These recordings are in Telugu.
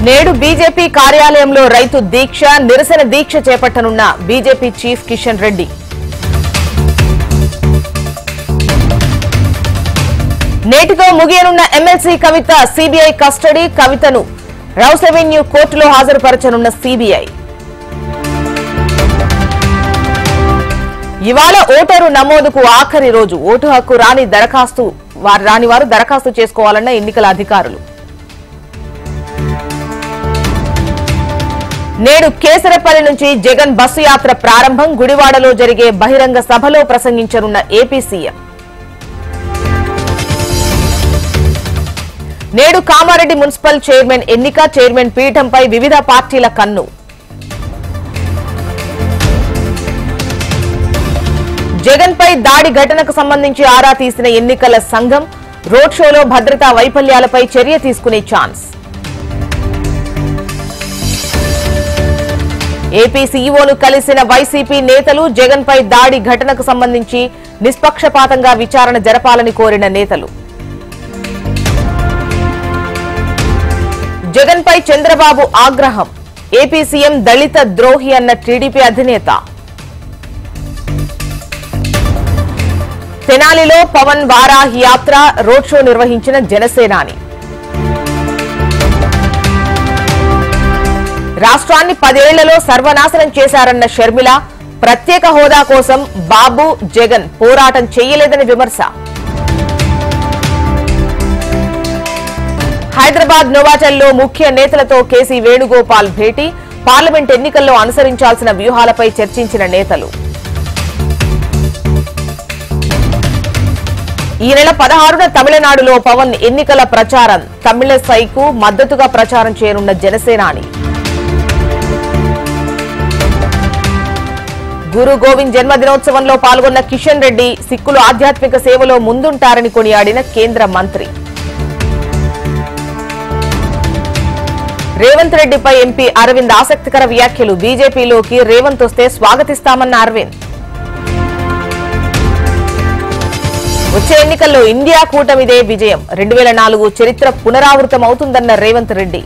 నేడు బీజేపీ కార్యాలయంలో రైతు దీక్ష నిరసన దీక్ష చేపట్టనున్న బీజేపీ చీఫ్ కిషన్ రెడ్డి. నేటితో ముగియనున్న ఎమ్మెల్సీ కవిత సీబీఐ కస్టడీ. కవితను రౌస్ అవెన్యూ కోర్టులో హాజరుపరచనున్న సీబీఐ. ఇవాళ ఓటరు నమోదుకు ఆఖరి రోజు. ఓటు హక్కు రాని వారు దరఖాస్తు చేసుకోవాలన్న ఎన్నికల అధికారులు. నేడు కేసరపల్లి నుంచి జగన్ బస్సు యాత్ర ప్రారంభం. గుడివాడలో జరిగే బహిరంగ సభలో ప్రసంగించనున్న ఏపీ సీఎం. నేడు కామారెడ్డి మున్సిపల్ చైర్మన్ ఎన్నిక. చైర్మన్ పీఠంపై వివిధ పార్టీల కన్ను. జగన్ పై దాడి ఘటనకు సంబంధించి ఆరా తీసిన ఎన్నికల సంఘం. రోడ్ షోలో భద్రతా వైఫల్యాలపై చర్య తీసుకునే ఛాన్స్. ఏపీ సీఈఓను కలిసిన వైసీపీ నేతలు. జగన్ పై దాడి ఘటనకు సంబంధించి నిష్పక్షపాతంగా విచారణ జరపాలని కోరిన నేతలు. జగన్ పై చంద్రబాబు ఆగ్రహం. ఏపీ సీఎం దళిత ద్రోహి అన్న టీడీపీ అధినేత. తెనాలిలో పవన్ వారాహి యాత్ర. రోడ్ షో నిర్వహించిన జనసేనాని. రాష్ట్రాన్ని 10 ఏళ్లలో సర్వనాశనం చేశారన్న షర్మిల. ప్రత్యేక హోదా కోసం బాబు జగన్ పోరాటం చేయలేదని విమర్శ. హైదరాబాద్ నోవాటెల్లో ముఖ్య నేతలతో కేసీ వేణుగోపాల్ భేటీ. పార్లమెంట్ ఎన్నికల్లో అనుసరించాల్సిన వ్యూహాలపై చర్చించిన నేతలు. ఈ నెల 16న తమిళనాడులో పవన్ ఎన్నికల ప్రచారం. తమిళసైకు మద్దతుగా ప్రచారం చేయనున్న జనసేనాని. గురు గోవింద్ జన్మదినోత్సవంలో పాల్గొన్న కిషన్ రెడ్డి. సిక్కులు ఆధ్యాత్మిక సేవలో ముందుంటారని కొనియాడిన కేంద్ర మంత్రి. రేవంత్ రెడ్డిపై ఎంపీ అరవింద్ ఆసక్తికర వ్యాఖ్యలు. బీజేపీలోకి రేవంత్ వస్తే స్వాగతిస్తామన్న అరవింద్. వచ్చే ఎన్నికల్లో ఇండియా కూటమిదే విజయం. 2004 చరిత్ర పునరావృతమవుతుందన్న రేవంత్ రెడ్డి.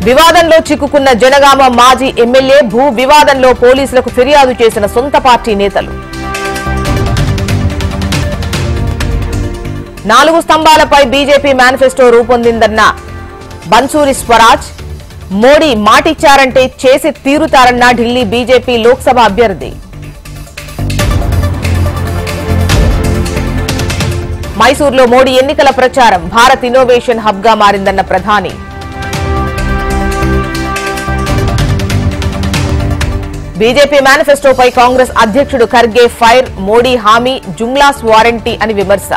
వివాదంలో చిక్కుకున్న జనగామ మాజీ ఎమ్మెల్యే. భూ వివాదంలో పోలీసులకు ఫిర్యాదు చేసిన సొంత పార్టీ నేతలు. 4 స్తంభాలపై బీజేపీ మేనిఫెస్టో రూపొందిందన్న బన్సూరి స్వరాజ్. మోడీ మాటిచ్చారంటే చేసి తీరుతారన్న ఢిల్లీ బీజేపీ లోక్సభ అభ్యర్థి. మైసూర్లో మోడీ ఎన్నికల ప్రచారం. భారత్ ఇన్నోవేషన్ హబ్ గా మారిందన్న ప్రధాని. బీజేపీ మేనిఫెస్టోపై కాంగ్రెస్ అధ్యక్షుడు ఖర్గే ఫైర్. మోడీ హామీ జుమ్లాస్ వారంటీ అని విమర్శ.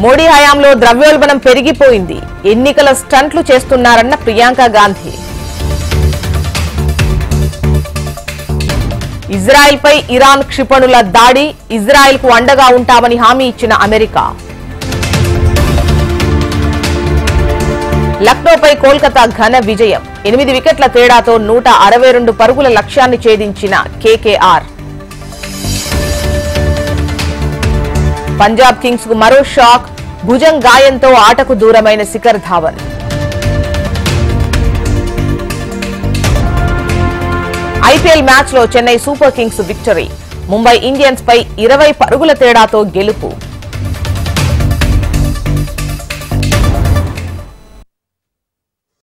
మోడీ హయాంలో ద్రవ్యోల్బణం పెరిగిపోయింది. ఎన్నికల స్టంట్లు చేస్తున్నారన్న ప్రియాంక గాంధీ. ఇజ్రాయెల్పై ఇరాన్ క్షిపణుల దాడి. ఇజ్రాయెల్కు అండగా ఉంటామని హామీ ఇచ్చిన అమెరికా. లక్నోపై కోల్కతా ఘన విజయం. 8 వికెట్ల తేడాతో 162 పరుగుల లక్ష్యాన్ని ఛేదించిన కేకేఆర్. పంజాబ్ కింగ్స్ కు మరో షాక్. భుజం గాయంతో ఆటకు దూరమైన శిఖర్ ధావన్. ఐపీఎల్ మ్యాచ్ లో Chennai super kings victory. Mumbai Indians పై 20 పరుగుల తేడాతో గెలుపు.